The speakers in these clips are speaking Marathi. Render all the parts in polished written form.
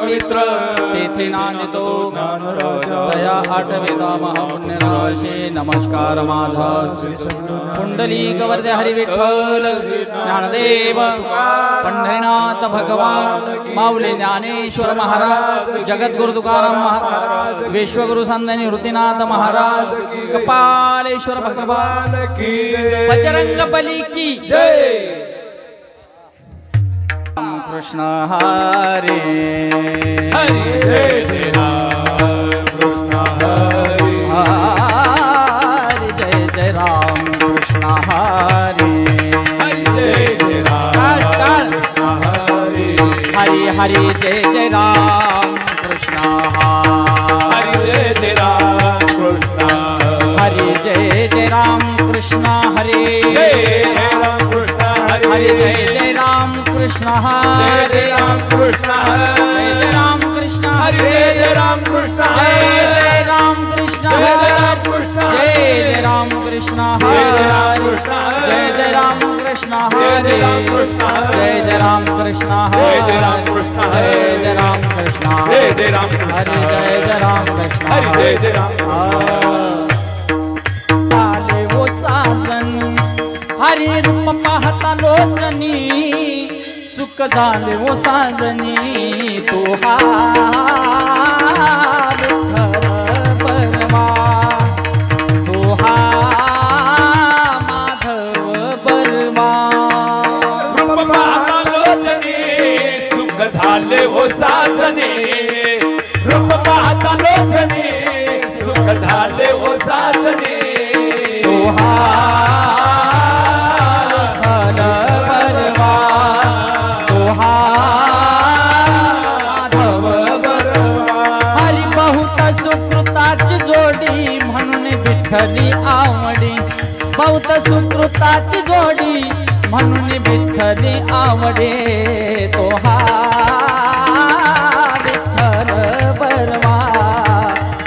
पवित्र तेथे नांदितो तया आठवेदा महापुण्यराशे नमस्कार माझा पुंडलिक वरदे हरी विठ्ठल ज्ञानदेव पंढरीनाथ भगवान माऊली ज्ञानेश्वर महाराज जगद्गुरु तुकाराम महाराज विश्वगुरु संदनी वृत्तीनाथ महाराज कपालेश्वर भगवान की बजरंग बली की जय। कृष्ण हरे हरे जय जय राम कृष्ण हरे हरे जय जय राम कृष्ण हरे हरे जय जय राम कृष्ण हरे हरे हरे जय जय राम कृष्ण हरे जय जय राम कृष्ण हरे जय जय राम कृष्ण हरे जय राम कृष्ण हरे जय जय राम कृष्ण हरे राम कृष्ण जय जय राम कृष्ण हरे जय राम कृष्ण जय जय राम कृष्ण जय जय राम कृष्ण जय जय राम कृष्ण जय जय राम कृष्ण जय जय राम कृष्ण जय जय राम कृष्ण जय जय राम कृष्ण जय जय राम कृष्ण हरे जय जय राम कृष्ण हरे जय राम आले वो साधन हरि रूप पाहता लोचनी सुख झाले वो साधनी तो विठ्ठल बर्मा तो माधव बर्मा रूप पाहता लोचनी सुख झाले हो साधने रूप पाहता लोचनी सुख झाले हो साधने तो विठ्ठल बर्मा तो माधव बर्मा हरी बहुत सुकृताची जोडी म्हणून विठ्ठली आवडी बहुत सुकृताची जोडी म्हणून विठ्ठली आवडे तो विठ्ठल बर्मा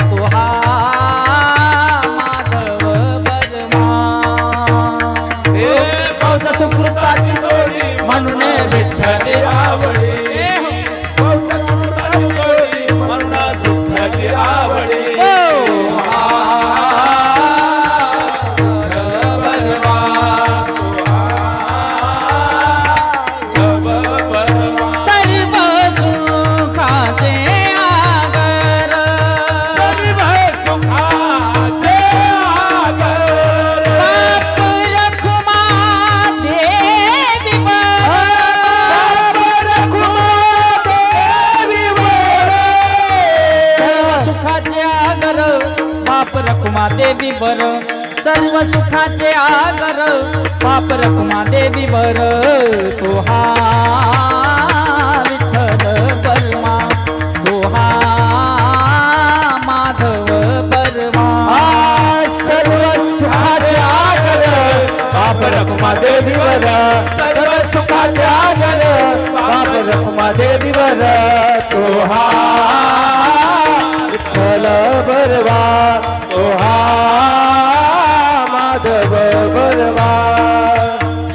तो माधव बर्मा हे बहुत सुकृताची जोडी म्हणून विठ्ठली आवडे बहुत सुकृताची जोडी म्हणून विठ्ठली आवडे सर्व सुखाचे आगर बाप रखुमा देवी सर्व सुखाचे आगर बाप रखुमा देवी बर सर्व सुखाचे आगर बाप रखुमा देवी बर तो विठ्ठल बर्मा तो माधव बर्मा सर्व सुखाचे आगर बाप रखुमा देवीवर सर्व सुखाचे आगर बाप रखुमा देवीवर तो हा विठ्ठल बर्मा तो हा माधव बर्मा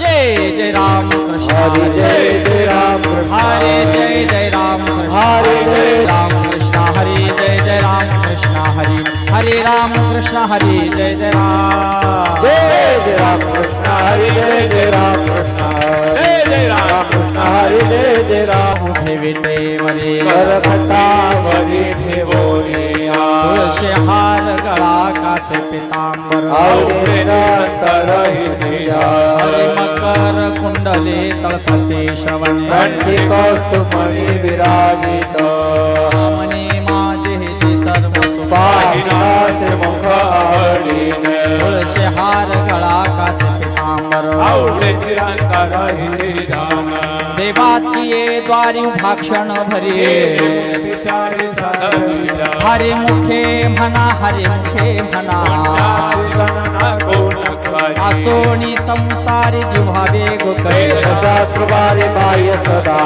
जय जय राम कृष्ण हरे जय जय राम हरे जय जय राम हरे जय राम कृष्ण हरे जय जय राम कृष्ण हरे हरे राम कृष्ण हरे जय जय राम जय राम कृष्ण हरे जय जय राम कृष्ण जय जय राम कृष्ण हरे जय जय राम ठेविते वरे करखटा वरी ठेवोनिया तुळशी हार गळा कासे पितांबर आवडे तरहि धिया हरे मकर कुंडले तळपते श्रवणे कंठी कौस्तुभमणि विराजित मने माझे हे सर्व सुख पाहिनासे मुख आवडीने तुळशी हार गळा कासे पितांबर आवडे तरहि धिया देवाची ये द्वारी भाक्षण भरी विचारी साधविला हरे मुखे म्हणा हरे मुखे म्हणा असोनी संसारी जिव्हावे गोकळे शास्त्रवारे बाह्य सदा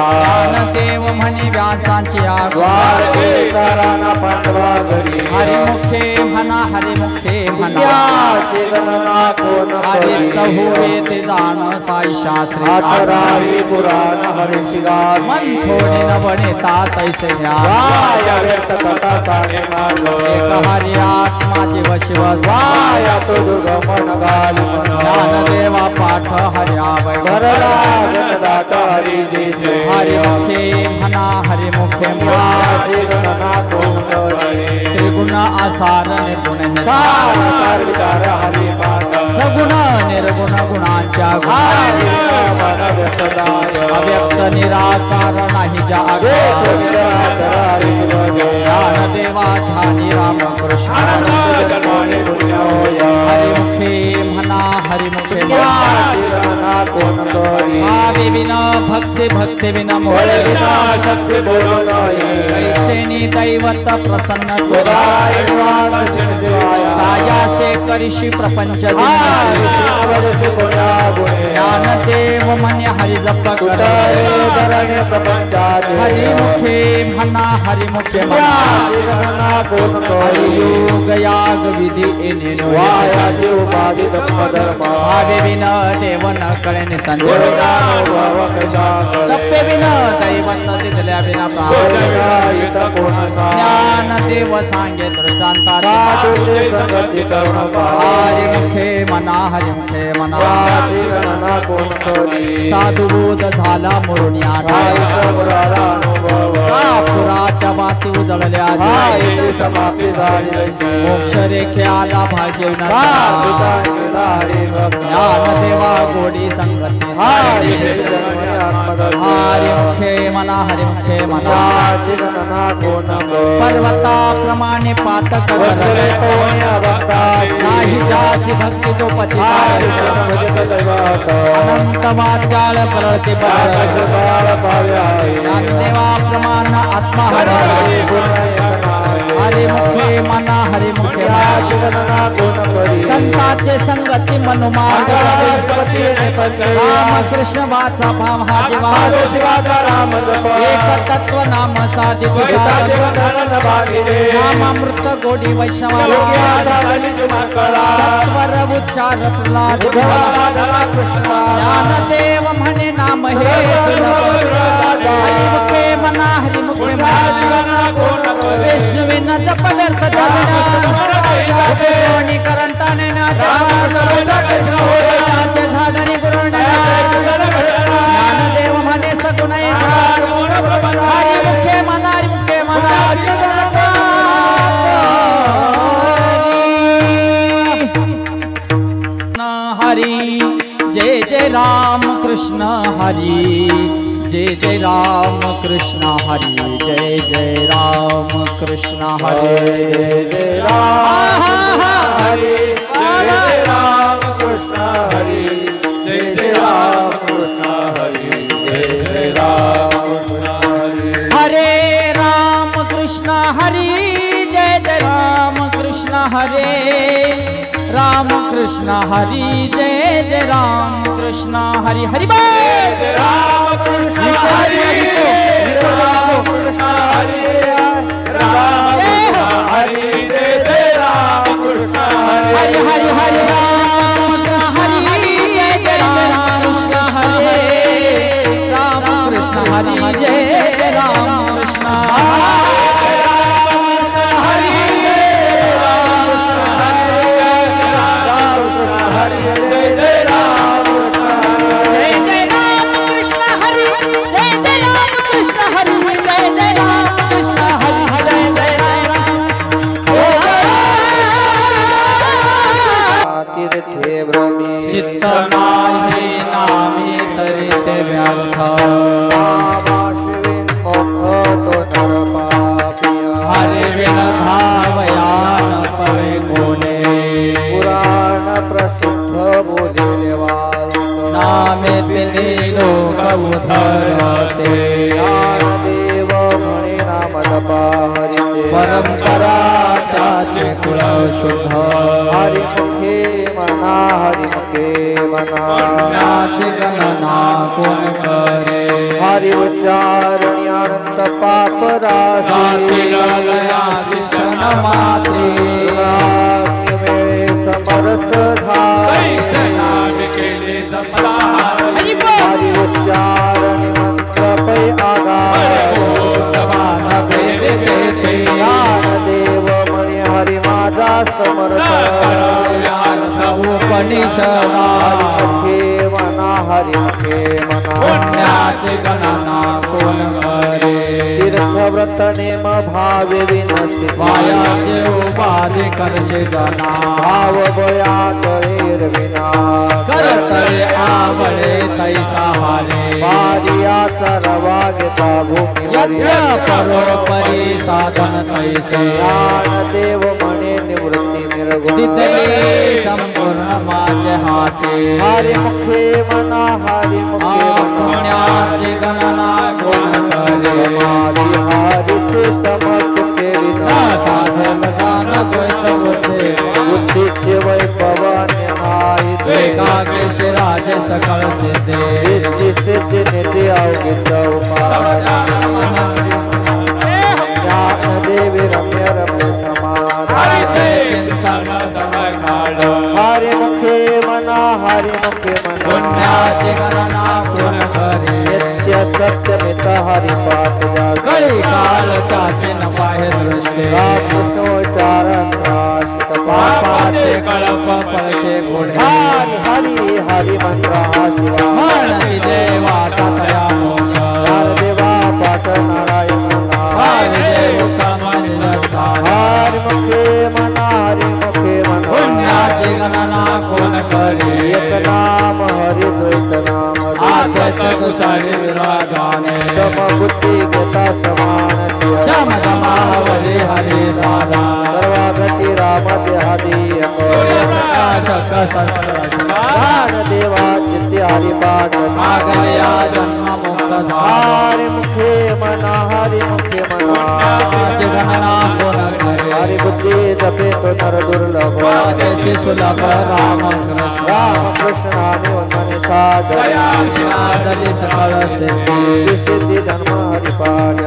देव म्हणे व्यासांची द्वार आगवार साराना पांडवा घरी हरे मुखे म्हणा हरे मुखे म्हणा ज्ञाची गणना कोण हरी करी चहुरे ते जाण साई शास्त्री आठराही पुराण हरिशिगार मन थोडे न बनेता तैसे ज्ञान वाया व्यक्त कथा ताने मार्ग एक हरी आत्माचे वशिवस वाया तो दुर्गमन गाली मन ज्ञानदेवा पाठ हर्या भरला गणदात हरी दिसे हरि मुखे म्हणा हरि मुखे म्हणा ज्ञाची गणना कोण करी त्रिगुण आसार निर्गुण सार सार विचार हरी माता सगुण निर्गुण गुणांच्या हरी मन व्यक्तदाय अव्यक्त निराकार नाही ज्या एक विचार हरी शिवगे ज्ञानदेवा ठाणी रामकृष्ण जन्माने पुण्य होय हरि मुखे म्हणा हरि मुखे ज्ञाची गणना कोण करी भावे विना भक्ती विना मोह बोले विना शक्ति बोलो नाही कैसेनी दैवत प्रसन्न गोदाय निवास शिवाय सायासे करिषी प्रपंच से कोण्या गुणे ज्ञानदेव म्हणे हरि जप कर धरणे प्रपंचात हरि मुखे म्हणा हरि मुखे ज्ञाची गणना कोण करी योग याग विधी येणे वायाची उपाधी धर्म भावे विन देव न कळणे संजय गुरुनानुभव कैसा तप्पे विन दैवत दिसल्या विना बोलण्यायुत कोणता ज्ञानदेव सांगे दृष्टांता साधूचे संगती करुण हरि मुखे म्हणा हरि मुखे म्हणा ज्ञाची गणना कोण करी साधुबोध झाला मुरुनिया हायचा पुराला अनुभव पुराच्या बाती उजळल्या हायची समाप्ती झाली ऐशी मोक्ष रेखे आला भाग्य हरी भक्त ज्ञानदेवा गोडी संगती हायचे जन्मे आत्मदर्शन हरि मुखे म्हणा हरि मुखे म्हणा ज्ञाची गणना कोण करी पर्वताप्रमाणे पातक वंदले कोण्या भक्ता नाही जासी भक्ती तो पती भजत दैवत अनंत वाचाळ परळते बाळ पाव्या ज्ञानदेवा प्रमाण आत्मा हरि हरि मुखे म्हणा हरि मुखे ज्ञाची गणना कोण करी संतांचे संगती मनुमार्ग रामकृष्ण वाचा भाव हा देवा शिवाचा राम जप एक तत्व नाम साधित नामामृत गोडी वैष्णवाला सत्वर उच्चार प्रल्हाद ज्ञानदेव म्हणे नाम हे हरि मुखे म्हणा हरि मुखे म्हणा वैष्णवी न जप व्यर्थ जगना करंताने झाडणे गुरुण ज्ञानदेव म्हणे सगुण हरि मुखे म्हणा हरि मुखे म्हणा हरी जय जय राम कृष्ण हरी जय जय राम कृष्ण हरी जय जय राम कृष्ण हरे जय जय राम हरे जय जय राम कृष्ण हरे जय जय राम कृष्ण हरे जय जय राम कृष्ण हरे हरे राम कृष्ण हरी जय जय राम कृष्ण हरे राम कृष्ण हरी जय जय राम कृष्ण हरी हरि बोल राम कृष्ण हरे राम कृष्ण हरे राम कृष्ण हरे जय जय राम कृष्ण हरि हरे हरि हरि राम कृष्ण हरी जय जय राम कृष्ण हरे राम कृष्ण हरी जय जय राम कृष्ण जय जय राम कृष्ण हरी जय जय राम कृष्ण हरी जय जय राम कृष्ण हरी जय जय तीर्थे भ्रमी चित्त नाही नामी तरी ते व्यर्थ हरे विन धावयान परे कोणे पुराण प्रसिद्ध बोधिलेवा नामे तिने लोक उधरते देव म्हणे नाम जपा हरिते परंपरा त्याचे कुळ शुद्ध हरिमुखे मना हरिमुखे मना नाची गणना कोण करे हरि उच्चारणी अनंत पाप राशी लया शिक्षण मात्री वेळे समर्थ उपनिषदा मुखे मना हरी मुखे मना पुण्याची गणना कोण करे तीर्थव्रत नेम भावे विनसी वायाचे उपाधी करशे जना भाव बया करेर विना करतळे आवळे तैसा हारे पारियाचा रवा घेता भूमी यज्ञ परोपरी साधन तैसे देव म्हणे निवृत्ती निर्गुण तिथे संपूर्ण माझे हाते हरी मुखे मना हरी मुखे मना पुण्याची गणना कोण करे समाधी हरी तू समर्थ केली ना साधन जान द्वैत बुद्धे बुद्धीचे वैभव न्याय एकाकेश राज सकळ सिद्धे सिद्धी सिद्धी निधी अवघित ज्ञान देवी रम्य रम्य समाधान हरी मुखे मना हरी मुखे मना पुण्याची गणना कोण करे नित्य सत्यमित हरी पाठ कळी काल कासे न पाहे दृष्टे कृष्णोच्चारण पापाचे कळप पळते घोडे हरी हरी हरी मंत्र हा शिवा म्हणती देवाचा तया मोक्ष देवा पाठ नारायण हरी देव कमल स्थान हरी मुखे मना हरी मुखे मना पुण्याची गणना कोण करे एक नाम हरी द्वैत नाम आत्मत कुसळी विरागाने समबुद्धी घेता समान शम दमावली हरी दादा सर्वागती राम देहादी प्रकाशक ज्ञान देवा चित्ती हरी पाठ मागल्या जन्म मुक्त हरी मुखे मना हरी मुखे मना पुण्याची गणना कोण करे हरी बुद्धी जपे तो नर दुर्लभ जैसे सुलभ राम कृष्ण राम कृष्ण आणि वंदने साधन सकळ सिद्धी सिद्धी धर्म हरी पाठ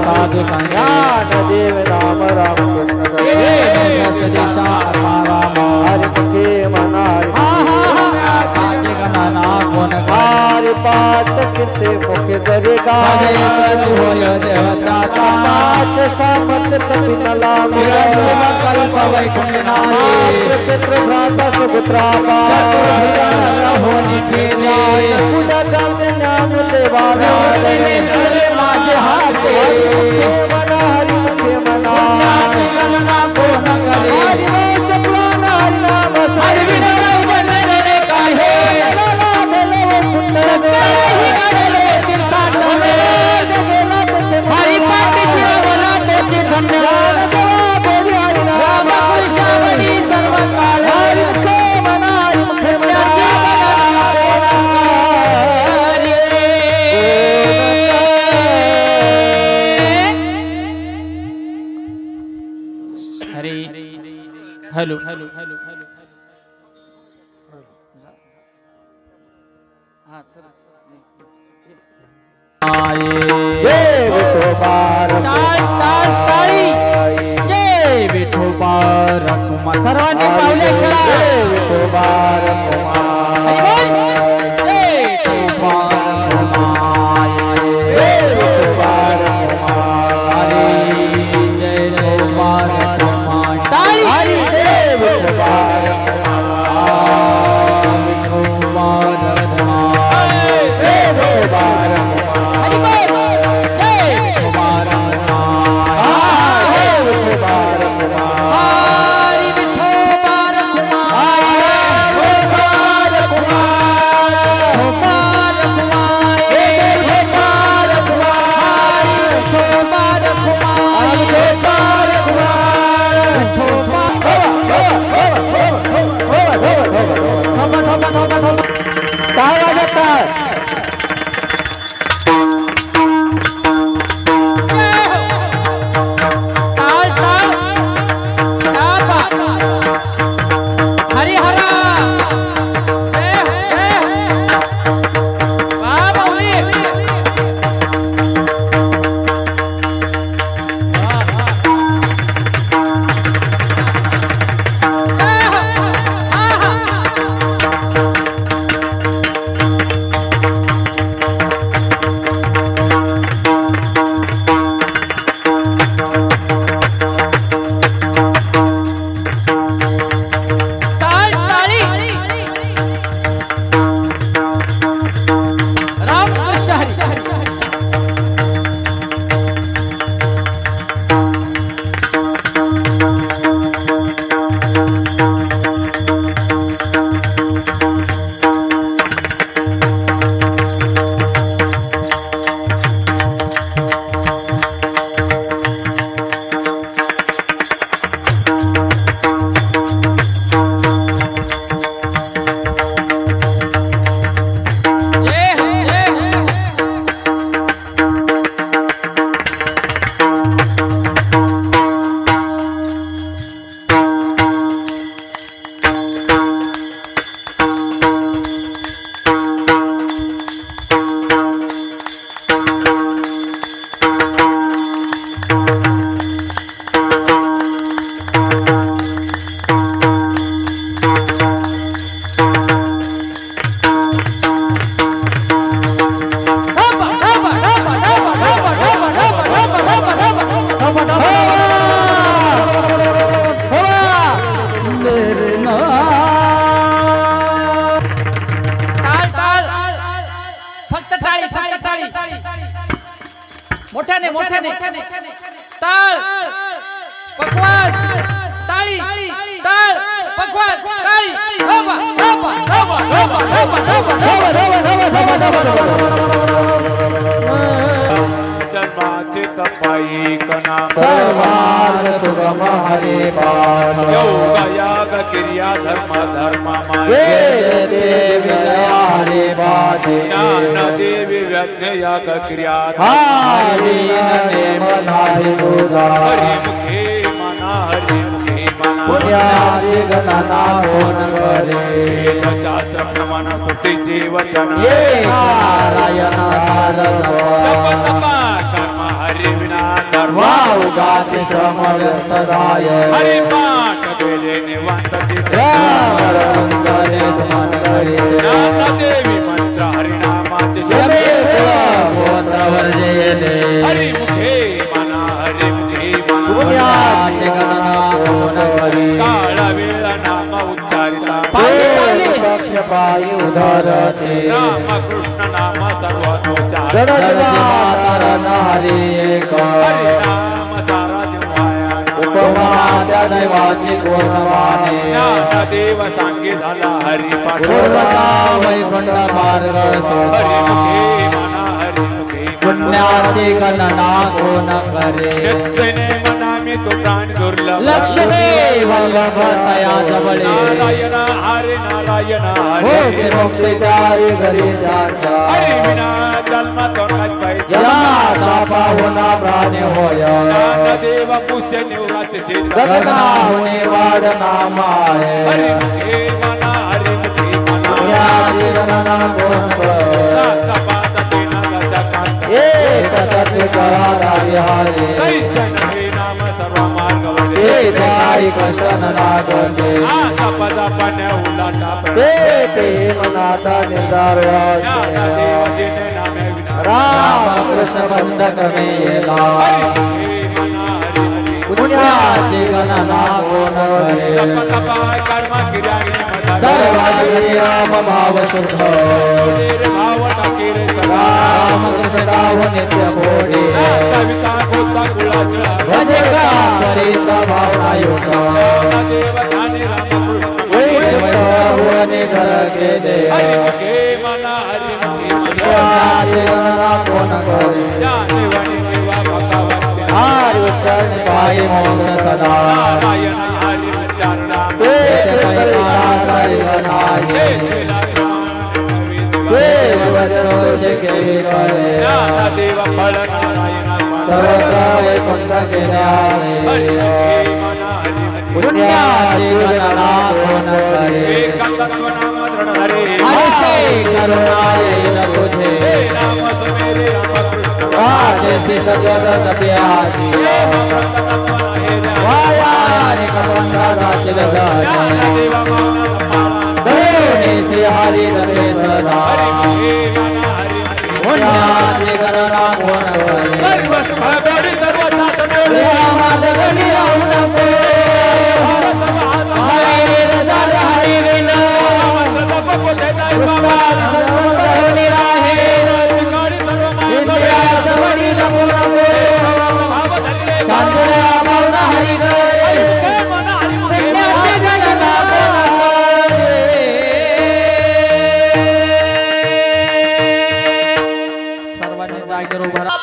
साधू संज्ञान ज्ञान देव राम राम कृष्ण हरी मुखे मना हरी गणना कोण हरी पाठ कीर्ते मुखे जरी गाय होय देवता पाठ सामत कपिनला कल्प वैकुंठनाथी पितृ भ्राता सुपुत्रा होनी केले पूजा करते ज्ञान देवा माझे हाते मना हरी मुखे मना पुण्याची गणना कोण करे हरी वंश पुराण हरी नाम हरी विनय वंदने काहे हरी पाठीची अवला तोची धन्य राम कृष्णावरी सर्व काळ हरी मुखे मना हरी मुखे मना हरी हॅलो जय विठोबा जय विठोबा रखुमा सर्वांनी पावले खेळा जय विठोबा जय विठोबा रखुमा जय विठोबा हरी जय विठोबा रखुमा टाळी हरी जय विठोबा विठोबा रखुमा जय विठोबा हरी बोल जय विठोबा मोठ्याने टाळ पकवाज टाळी टाळ पकवाज टाळी धोबा धोबा धोबा धोबा धोबा जन्माचे तपाई कना सर्वार्थ सुगम हरे पाद योग याग क्रिया धर्म धर्म ये देव हरे पाद ज्ञान देवी यज्ञ याग क्रिया हरि नेम नाहि बुधा हरि मुखे मना हरि मुखे मना पुण्यादि गणना होन करे शास्त्र प्रमाण स्तुति जीवचन ये नारायण साधन तप तपा कर्म हरि विना धर्म वाउगाच समर सदाय हरि पाठ बेले निवंत चित्त रामंगले स्मरण करे ज्ञान देवी मंत्र हरि नामाचे जपे गोत्र वर्जेले हरि मुखे मना हरि मुखे मना पुण्यादि गणना होन करे काळ वेळ नाम उच्चारिता पक्ष पायी उधरते राम कृष्ण नाम सर्वोच्चार जगन्मातर हरि एक हरि नाम सारा जिव्हाया उपमा त्या दैवाची कोणवाने ज्ञान देव सांगे झाला हरि पाठ पूर्वता वैकुंठ मार्ग हरि सोपा मुखे मना हरि मुखे मना पुण्याची गणना कोण करे नित्यने मना मी तो प्राण दुर्लभ लक्ष दे वल्लभ तया जवळे नारायण हरे नारायण हो हरे मुक्ती त्यारी घरी जाता हरि विना जन्म तो नाही पाहिजे या सापा होना प्राणी होय ज्ञान देव पुष्य निवृत्त गगना होणे वाड नाम आहे हरि मुखे मना हरि मुखे मना पुण्याची गणना कोण करे तपात तेना गजाकांत एक तत्व करा हरे कैसन हे नाम सर्व मार्ग ते वरे काही कष्ट न लागते तपद पण उलाटा ते मनाचा निर्धार ज्ञान देव जिने नामे विना राम कृष्ण बंधक मेला हरि मुखे मना हरि मुखे पुण्याची गणना कोण करे तप तपा कर्म क्रिया सर्वांगी राम भाव शुद्ध भाव टाकेर सदा राम कृष्ण राव नित्य बोधे कविता कोता कुळाचा भजे का करीत भावना युक्त देव ध्यानी राम होने घर के दे हरि मुखे मना हरि मुखे मना पुण्याची गणना कोण करे देवानी देवा भगवती हार उच्चरण पाई मोक्ष सदा नारायण हरि चरणा ते देव फळ नारायण सर्वत्र वैकुंठ केल्याने हरि मुखे मना हरि मुखे पुण्याची गणना कोण करे एकतत्व नाम दृढ धरे ऐसे करुणा येईल तुझे हे नाम सुमेरे राम कृष्ण वाचेसी सजद सत्याची वायाने कपंदा दाशिल जाणे देव माना सपाला धरुणी सी हरी रते सदा हरि मुखे मना हरि मुखे पुण्याची गणना कोण करे सर्वस भगवडी सर्व शासन रामात गणी राहू नको हरी झाले हरी विना धरुणी राहे इतिहास वडी नको नको शांतया पावना हरी गए पुण्याची गणना कोण करे सर्वांनी जागेवर उभा राहा.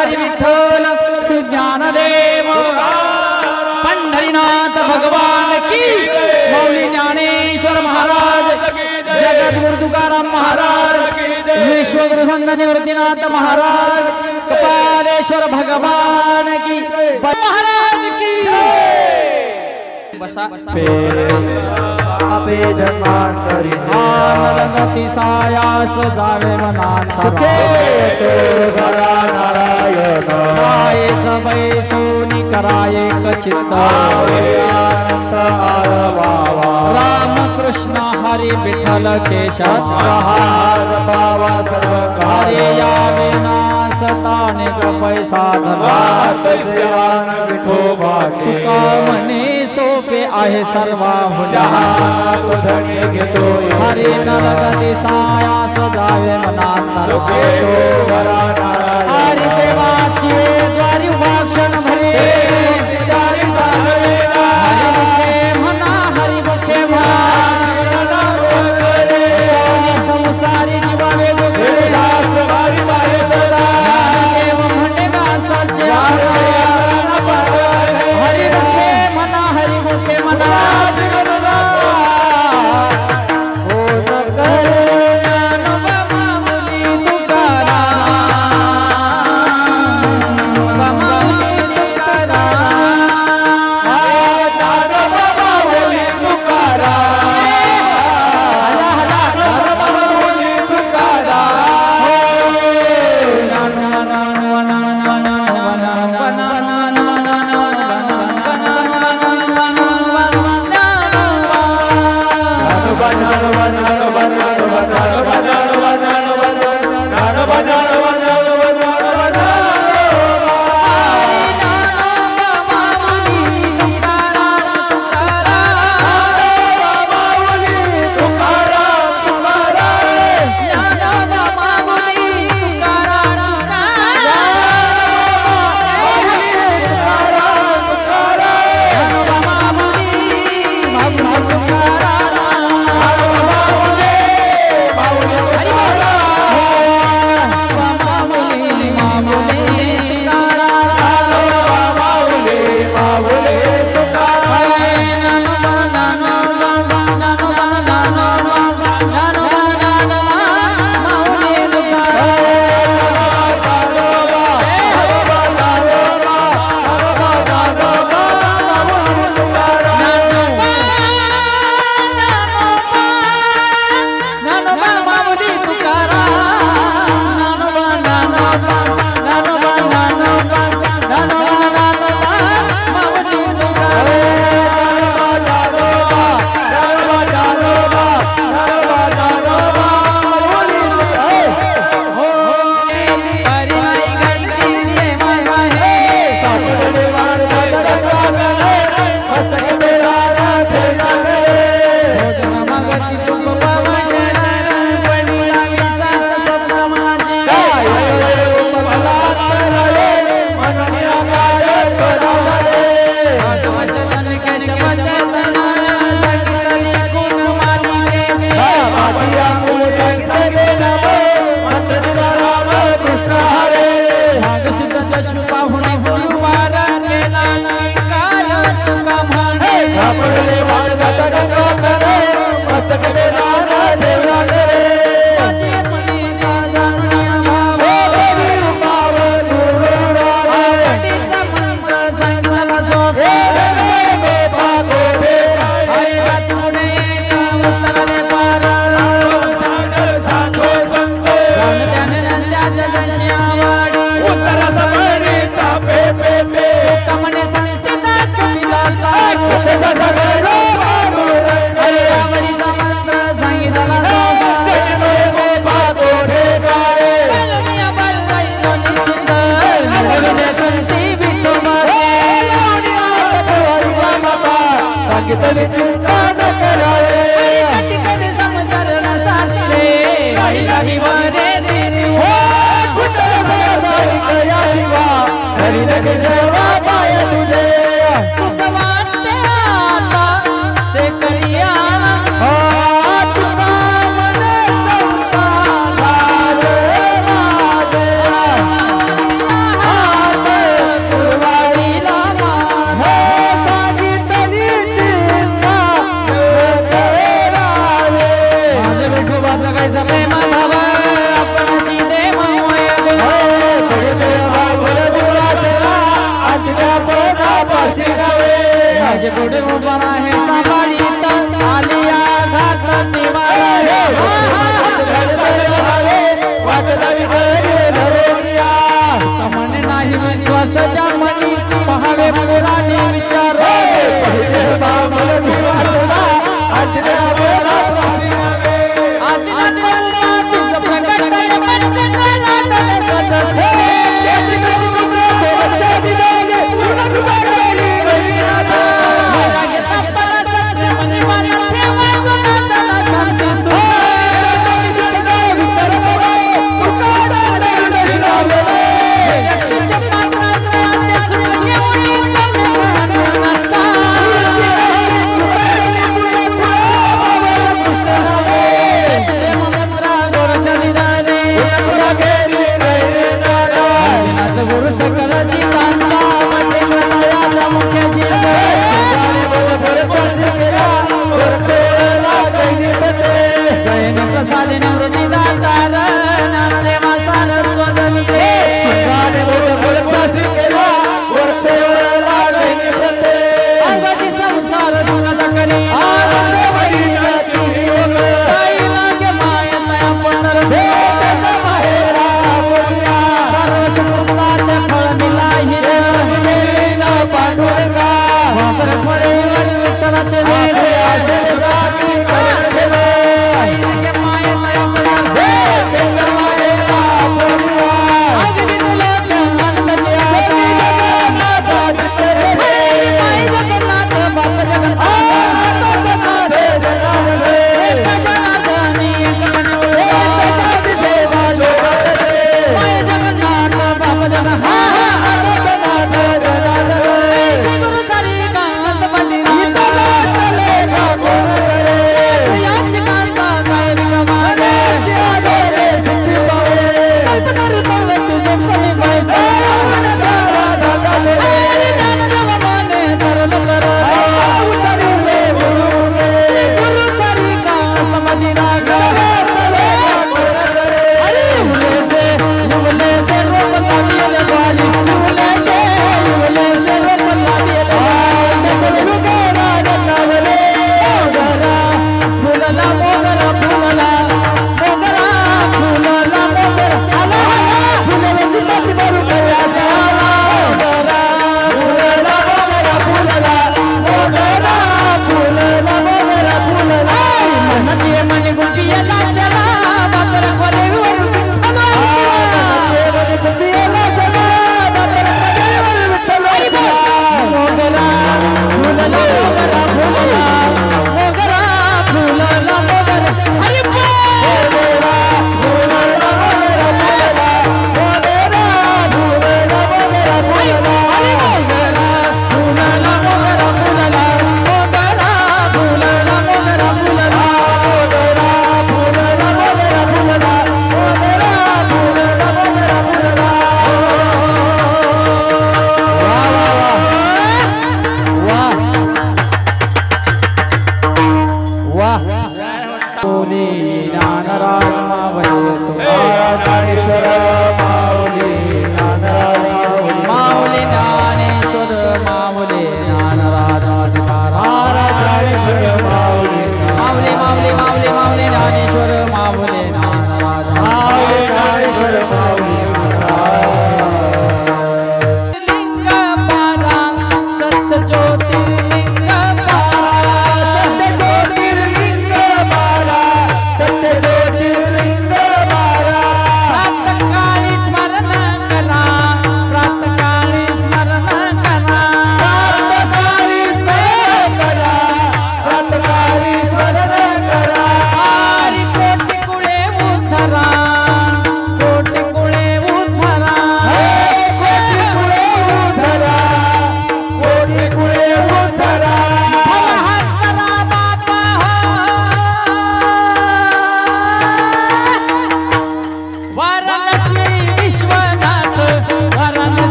हरी विठ्ठल श्री ज्ञानदेव पंढरीनाथ भगवान की मौली ज्ञानेश्वर महाराज जगद्गुरु तुकाराम महाराज विश्वगुरु संत निवृत्तीनाथ महाराज कपालेश्वर भगवान की महाराज की बसा आपे जन्मांतरी आनंदती सायास जावे मनांतरा घरा नारायण एक बैसोनी कराये चित्त आनंद आरवावा राम कृष्ण हरी विठ्ठल केशव पावा सर्व कार्य यावे नासताने पैसा धनात सेवान विठोबाचे तुका म्हणे सोपे आहे सर्वा धने घेतो हरी नरगती सायास जावे मनांतरा हरी देवाची द्वारी भाषण भरे हरी म्हणा हरी मुखे म्हणा सोनी संसारी जीवावे देव म्हणणे दासाचे हरी मुखे म्हणा बरा हे सांभाळीत आलिया घात निवारा तमन नाही विश्वास जामनी पहावे पुराणी विचार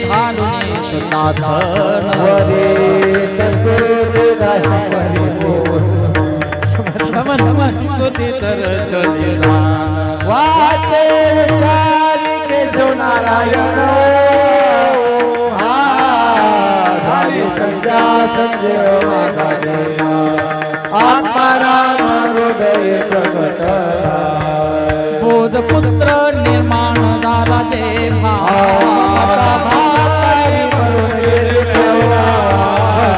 घालून सुतासन वरे सद्गुरु दासवरी तुझी तर चलिला वाटे विचारी के जो नारायण धारी संध्या संजय माझा देवा आत्माराम हृदय प्रकट बोधपुत्र निर्माण झाला जेव्हा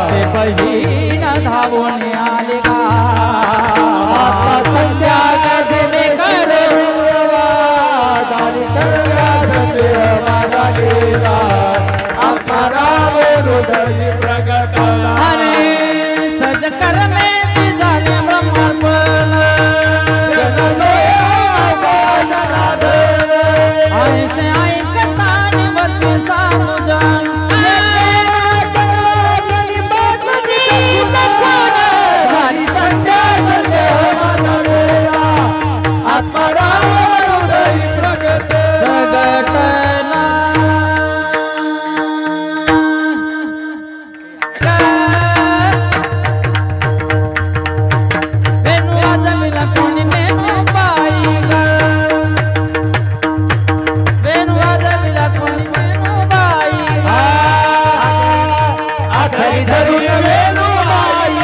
ते बहीण धावून आले का संध्या कसे कर धारी संध्या संजय माझा देवा आत्माराम हृदय प्रकट अरे सज कर में झाले ब्रह्मपण ऐसे ऐकता निवत सामुजन धारी संध्या संजय माझा देवा आत्माराम हृदय प्रकट जगटना वेणू वाजविला कोणी नेणू बाई ग वेणू वाजविला कोणी नेणू बाई ग आधारी धरून वेणुबाई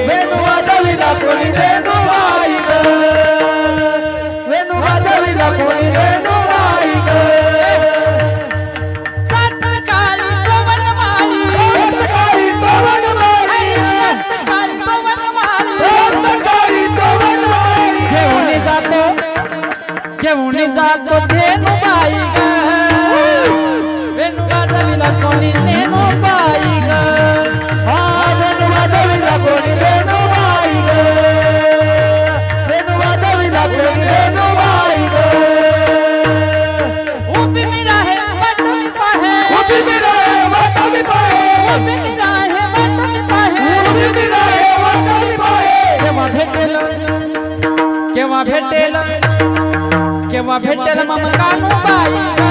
वेणु वाजविला कोणी वेणुबाई वेणु वाजविला कोणी वेणुबाई काळी पवन माळी काळी पवन माळी काळी पवन माळी काळी पवन माळी घेऊन जातो धेनू बाई ग वेणू वाजविला कोणी नेणू बाई ग वेणु वाजविला कोणी वेणुबाई वेणु वाजविला कोणी वेणुबाई उभी मी राहे वाट मी पाहे उभी मी राहे वाट मी पाहे उभी मी राहे वाट मी पाहे उभी मी राहे वाट मी पाहे केव्हा भेटेल मम कानू बाई ग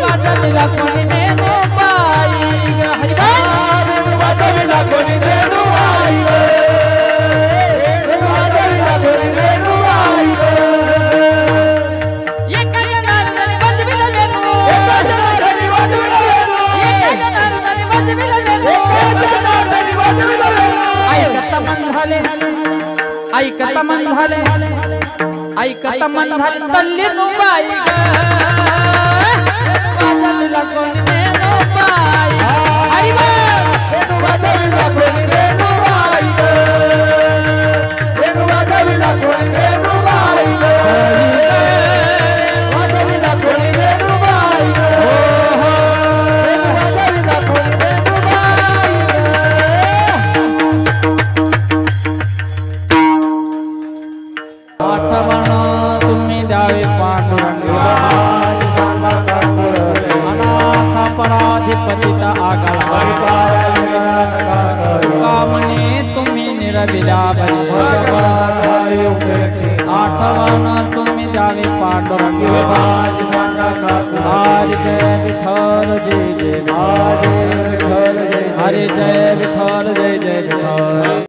वाजविला कोणी नेणू बाई ग हरी बाई वेणु वाजविला कोणी वेणुबाई वेणु वाजविला कोणी वेणुबाई एका जनार्दनी वाजविला वेणू एका जनार्दनी वाजविला वेणू एका जनार्दनी वाजविला वेणू एका जनार्दनी वाजविला वेणू ऐकता मन झाले ऐकता मन झाले ऐकता मन झाले तल्ली नु बाई ग वाजविला कोणी नेणू बाई हरी बोल वेणु वाजविला कोणी वेणुबाई वेणु वाजविला कोणी वेणुबाई वाजविला कोणी वेणुबाई वेणु वाजविला कोणी वेणुबाई आठवण तुम्ही द्यावे पांडुरंग अनाथ अपराधी पतित आगळा कामने तुम्ही निरविल्या बळी आठवण तुम्ही द्यावे पांडुरंग हरी जय विठ्ठल जय जय हरी जय विठ्ठल जय जय विठ्ठल